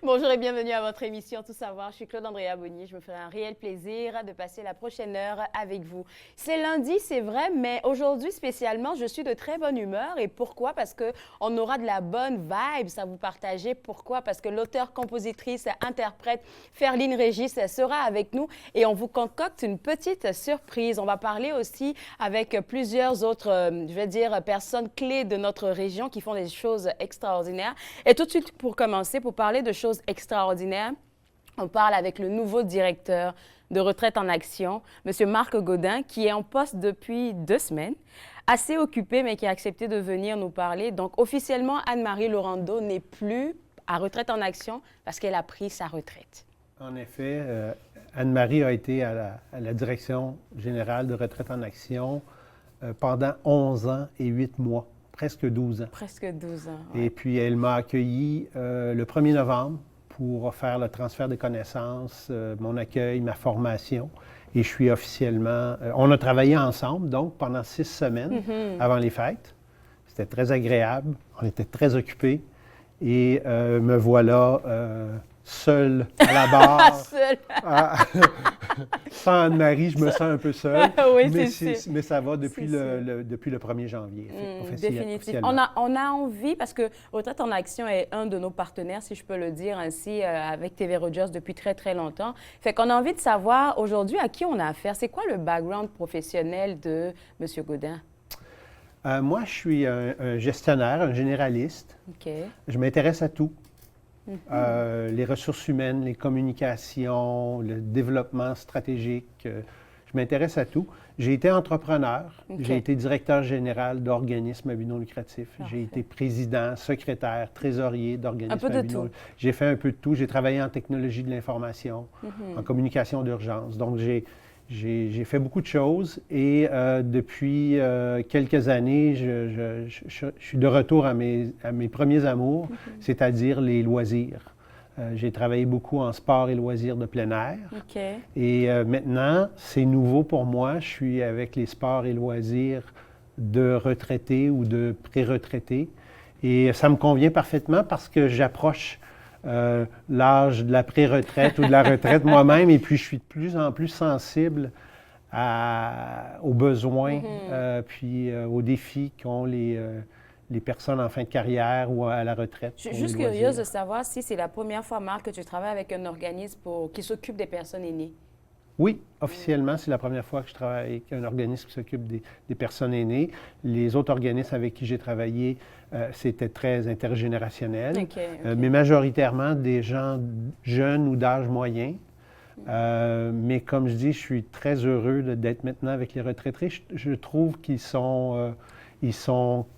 Bonjour et bienvenue à votre émission Tout savoir. Je suis Claude Andrea Bonnier. Je me ferai un réel plaisir de passer la prochaine heure avec vous. C'est lundi, c'est vrai, mais aujourd'hui spécialement, je suis de très bonne humeur. Et pourquoi? Parce qu'on aura de la bonne vibe à vous partager. Pourquoi? Parce que l'auteur, compositrice, interprète Ferline Régis sera avec nous et on vous concocte une petite surprise. On va parler aussi avec plusieurs autres, je vais dire, personnes clés de notre région qui font des choses extraordinaires. Et tout de suite, pour commencer, pour parler de choses extraordinaires, on parle avec le nouveau directeur de Retraite en Action, M. Marc Gaudin, qui est en poste depuis 2 semaines, assez occupé, mais qui a accepté de venir nous parler. Donc, officiellement, Anne-Marie Laurando n'est plus à Retraite en Action parce qu'elle a pris sa retraite. En effet, Anne-Marie a été à la direction générale de Retraite en Action pendant 11 ans et 8 mois. Presque 12 ans. Presque 12 ans. Ouais. Et puis, elle m'a accueilli le 1er novembre pour faire le transfert des connaissances, mon accueil, ma formation. Et je suis officiellement... on a travaillé ensemble, donc, pendant 6 semaines avant les fêtes. C'était très agréable. On était très occupés. Et me voilà seul à la barre. Seul. Sans Anne-Marie, je me sens un peu seul. Oui, mais ça va depuis le 1er janvier, définitivement. On a envie, parce que Retraite en Action est un de nos partenaires, si je peux le dire ainsi, avec TV Rogers depuis très, très longtemps. Fait qu'on a envie de savoir aujourd'hui à qui on a affaire. C'est quoi le background professionnel de M. Gaudin? Moi, je suis un gestionnaire, un généraliste. OK. Je m'intéresse à tout. Les ressources humaines, les communications, le développement stratégique. Je m'intéresse à tout. J'ai été entrepreneur. Okay. J'ai été directeur général d'organismes à but non lucratif. J'ai été président, secrétaire, trésorier d'organismes à but non lucratif. J'ai fait un peu de tout. J'ai travaillé en technologie de l'information, en communication d'urgence. Donc, j'ai fait beaucoup de choses et depuis quelques années, je suis de retour à mes premiers amours, c'est-à-dire les loisirs. J'ai travaillé beaucoup en sport et loisirs de plein air. Okay. Et maintenant, c'est nouveau pour moi. Je suis avec les sports et loisirs de retraités ou de pré-retraités. Et ça me convient parfaitement parce que j'approche l'âge de la pré-retraite ou de la retraite moi-même, et puis je suis de plus en plus sensible aux besoins, puis aux défis qu'ont les personnes en fin de carrière ou à la retraite. Je suis juste curieuse de savoir si c'est la première fois, Marc, que tu travailles avec un organisme qui s'occupe des personnes aînées. Oui, officiellement, c'est la première fois que je travaille avec un organisme qui s'occupe des personnes aînées. Les autres organismes avec qui j'ai travaillé, c'était très intergénérationnel, mais majoritairement des gens jeunes ou d'âge moyen. Mais comme je dis, je suis très heureux d'être maintenant avec les retraités. Je trouve qu'ils sont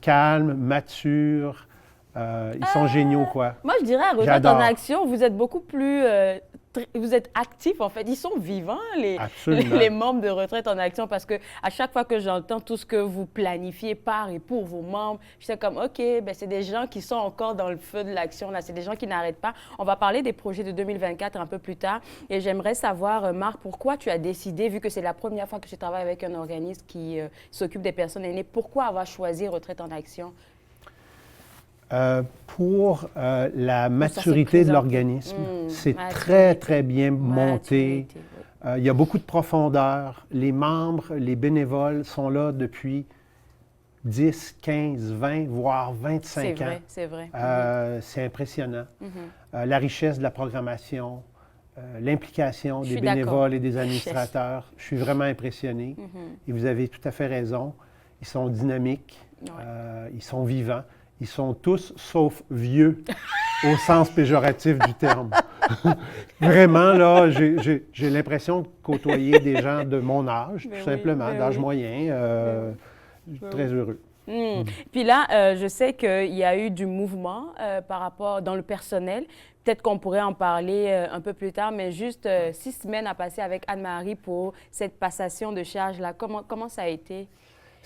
calmes, matures, ils sont géniaux, quoi. Moi, je dirais à Retraite en Action, vous êtes beaucoup plus... vous êtes actifs, en fait. Ils sont vivants, les membres de Retraite en Action, parce qu'à chaque fois que j'entends tout ce que vous planifiez par et pour vos membres, je suis comme, OK, ben c'est des gens qui sont encore dans le feu de l'action, là. C'est des gens qui n'arrêtent pas. On va parler des projets de 2024 un peu plus tard. Et j'aimerais savoir, Marc, pourquoi tu as décidé, vu que c'est la première fois que tu travailles avec un organisme qui s'occupe des personnes aînées, pourquoi avoir choisi Retraite en Action? Pour la maturité de l'organisme, c'est très, très bien monté. Il y a beaucoup de profondeur. Les membres, les bénévoles sont là depuis 10, 15, 20, voire 25 ans. C'est vrai. C'est impressionnant. La richesse de la programmation, l'implication des bénévoles et des administrateurs. Je suis vraiment impressionné. Et vous avez tout à fait raison. Ils sont dynamiques, ils sont vivants. Ils sont tous, sauf vieux, au sens péjoratif du terme. Vraiment, là, j'ai l'impression de côtoyer des gens de mon âge, tout simplement, d'âge moyen. Très heureux. Puis là, je sais qu'il y a eu du mouvement par rapport dans le personnel. Peut-être qu'on pourrait en parler un peu plus tard, mais juste 6 semaines à passer avec Anne-Marie pour cette passation de charge-là. Comment ça a été?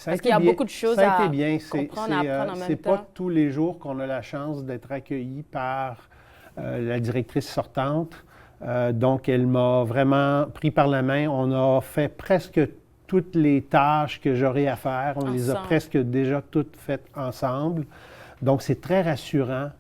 Parce qu'il y a beaucoup de choses à comprendre, à apprendre en même temps. C'est pas tous les jours qu'on a la chance d'être accueilli par la directrice sortante. Donc, elle m'a vraiment pris par la main. On a fait presque toutes les tâches que j'aurais à faire. On les a presque déjà toutes faites ensemble. Donc, c'est très rassurant.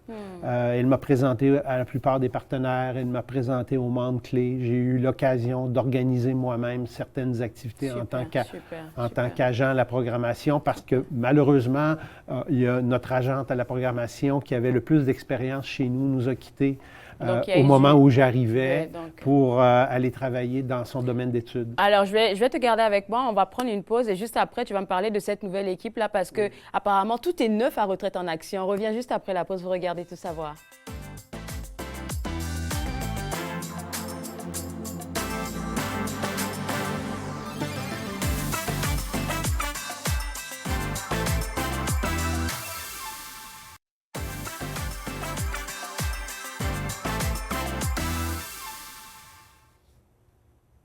Elle m'a présenté à la plupart des partenaires, elle m'a présenté aux membres clés. J'ai eu l'occasion d'organiser moi-même certaines activités en tant qu'agent à la programmation parce que malheureusement, il y a notre agente à la programmation qui avait le plus d'expérience chez nous a quittés au moment où j'arrivais pour aller travailler dans son domaine d'études. Alors, je vais te garder avec moi. On va prendre une pause et juste après, tu vas me parler de cette nouvelle équipe-là parce que apparemment, tout est neuf à Retraite en Action. On revient juste après la pause. Vous regardez Tout savoir.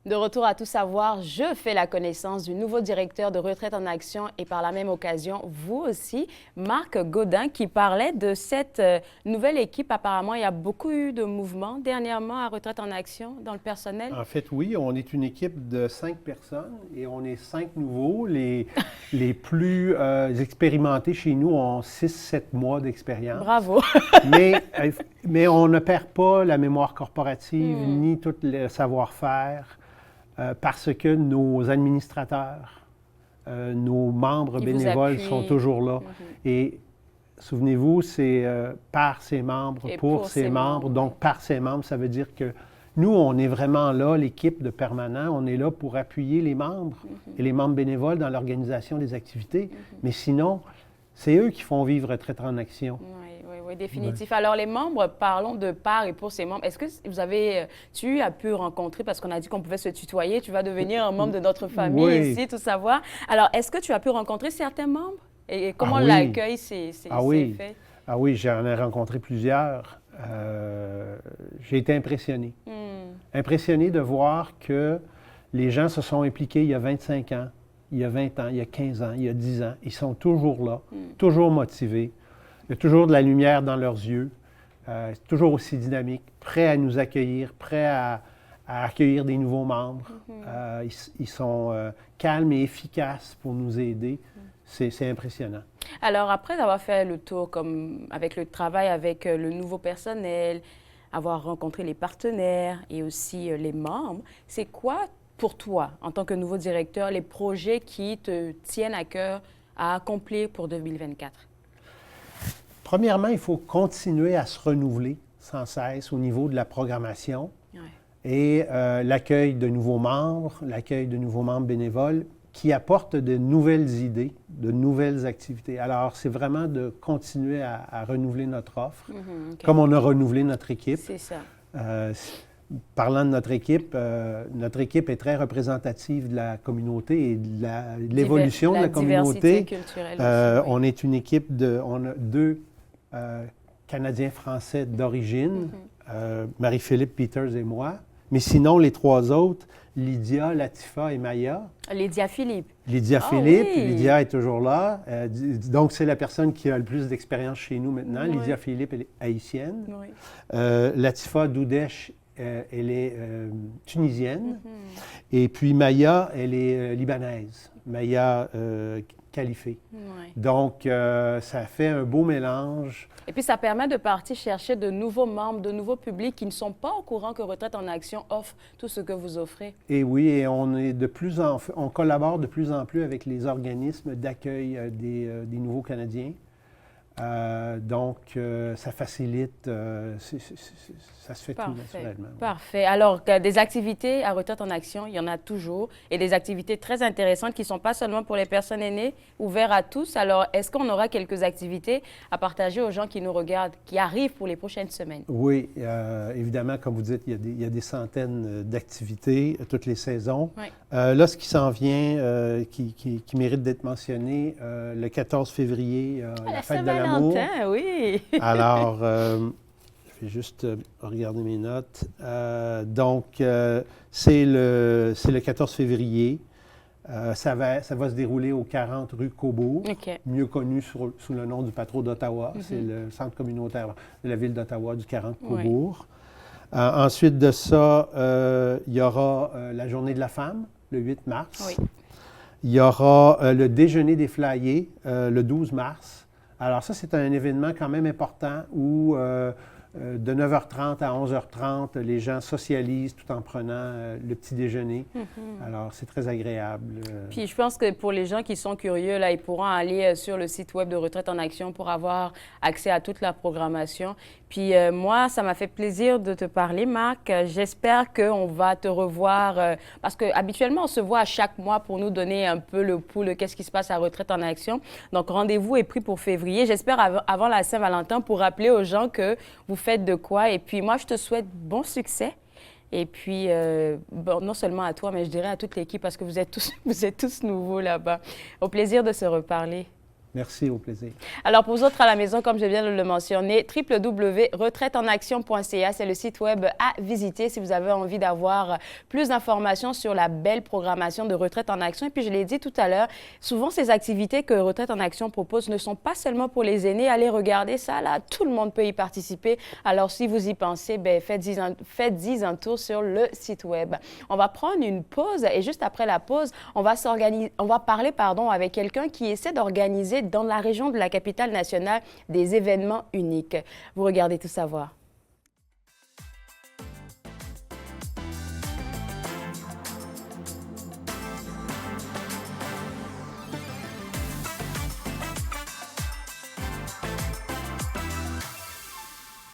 De retour à Tout savoir, je fais la connaissance du nouveau directeur de Retraite en Action et par la même occasion, vous aussi, Marc Gaudin, qui parlait de cette nouvelle équipe. Apparemment, il y a beaucoup eu de mouvements dernièrement à Retraite en Action dans le personnel. En fait, oui, on est une équipe de 5 personnes et on est 5 nouveaux. Les plus expérimentés chez nous ont 6-7 mois d'expérience. Bravo! mais on ne perd pas la mémoire corporative ni tout le savoir-faire. Parce que nos administrateurs, nos membres bénévoles sont toujours là. Et souvenez-vous, c'est par ses membres, pour ses membres. Donc, par ses membres, ça veut dire que nous, on est vraiment là, l'équipe de permanents, on est là pour appuyer les membres et les membres bénévoles dans l'organisation des activités. Mais sinon, c'est eux qui font vivre Retraite en Action. Oui, définitif. Ouais. Alors, les membres, parlons de par et pour ces membres. Est-ce que tu as pu rencontrer, parce qu'on a dit qu'on pouvait se tutoyer, tu vas devenir un membre de notre famille ici, Tout savoir. Alors, est-ce que tu as pu rencontrer certains membres? Et comment l'accueil s'est fait? Ah oui, j'en ai rencontré plusieurs. J'ai été impressionné. Impressionné de voir que les gens se sont impliqués il y a 25 ans, il y a 20 ans, il y a 15 ans, il y a 10 ans. Ils sont toujours là, toujours motivés. Il y a toujours de la lumière dans leurs yeux, c'est toujours aussi dynamique, prêts à nous accueillir, prêts à accueillir des nouveaux membres. Ils sont calmes et efficaces pour nous aider. C'est impressionnant. Alors, après avoir fait le tour avec le travail avec le nouveau personnel, avoir rencontré les partenaires et aussi les membres, c'est quoi pour toi, en tant que nouveau directeur, les projets qui te tiennent à cœur à accomplir pour 2024? Premièrement, il faut continuer à se renouveler sans cesse au niveau de la programmation et l'accueil de nouveaux membres, l'accueil de nouveaux membres bénévoles qui apportent de nouvelles idées, de nouvelles activités. Alors, c'est vraiment de continuer à renouveler notre offre, comme on a renouvelé notre équipe. C'est ça. Parlant de notre équipe est très représentative de la communauté et de l'évolution de la communauté. Culturelle aussi, on est une équipe on a 2 Canadiens-Français d'origine, Marie-Philippe Peters et moi. Mais sinon, les 3 autres, Lydia, Latifa et Maya. Lydia Philippe. Lydia Philippe, oui. Lydia est toujours là. Donc, c'est la personne qui a le plus d'expérience chez nous maintenant. Oui. Lydia Philippe, elle est haïtienne. Oui. Latifa Doudesh, elle est tunisienne. Et puis Maya, elle est libanaise. Maya Khalifé. Oui. Donc, ça fait un beau mélange. Et puis, ça permet de partir chercher de nouveaux membres, de nouveaux publics qui ne sont pas au courant que Retraite en Action offre tout ce que vous offrez. Et oui, et on collabore de plus en plus avec les organismes d'accueil des nouveaux Canadiens. Donc, ça facilite, ça se fait tout naturellement. Parfait. Alors, des activités à Retraite en Action, il y en a toujours, et des activités très intéressantes qui ne sont pas seulement pour les personnes aînées, ouvertes à tous. Alors, est-ce qu'on aura quelques activités à partager aux gens qui nous regardent, qui arrivent pour les prochaines semaines? Oui, évidemment, comme vous dites, il y a des centaines d'activités toutes les saisons. Oui. Là, ce qui s'en vient, qui mérite d'être mentionné, le 14 février, la fête de l'amour. Oui. Alors, je vais juste regarder mes notes. Donc, c'est le 14 février. Ça va se dérouler au 40 rue Cobourg, mieux connu sous le nom du Patro d'Ottawa. C'est le centre communautaire de la ville d'Ottawa du 40 Cobourg. Oui. Ensuite de ça, il y aura la Journée de la femme, le 8 mars. Oui. Il y aura le déjeuner des flyers, le 12 mars. Alors ça, c'est un événement quand même important où de 9h30 à 11h30, les gens socialisent tout en prenant le petit déjeuner. Alors, c'est très agréable. Puis, je pense que pour les gens qui sont curieux, là, ils pourront aller sur le site web de Retraite en Action pour avoir accès à toute la programmation. Puis, moi, ça m'a fait plaisir de te parler, Marc. J'espère qu'on va te revoir parce qu'habituellement, on se voit à chaque mois pour nous donner un peu le pouls de qu'est-ce qui se passe à Retraite en Action. Donc, rendez-vous est pris pour février. J'espère avant la Saint-Valentin pour rappeler aux gens que vous faites de quoi. Et puis, moi, je te souhaite bon succès. Et puis, bon, non seulement à toi, mais je dirais à toute l'équipe parce que vous êtes tous nouveaux là-bas. Au plaisir de se reparler. Merci, au plaisir. Alors, pour vous autres à la maison, comme je viens de le mentionner, www.retraiteenaction.ca, c'est le site web à visiter si vous avez envie d'avoir plus d'informations sur la belle programmation de Retraite en Action. Et puis, je l'ai dit tout à l'heure, souvent, ces activités que Retraite en Action propose ne sont pas seulement pour les aînés. Allez regarder ça, là, tout le monde peut y participer. Alors, si vous y pensez, ben, faites-y un tour sur le site web. On va prendre une pause et juste après la pause, on va parler avec quelqu'un qui essaie d'organiser dans la région de la capitale nationale des événements uniques. Vous regardez Tout savoir.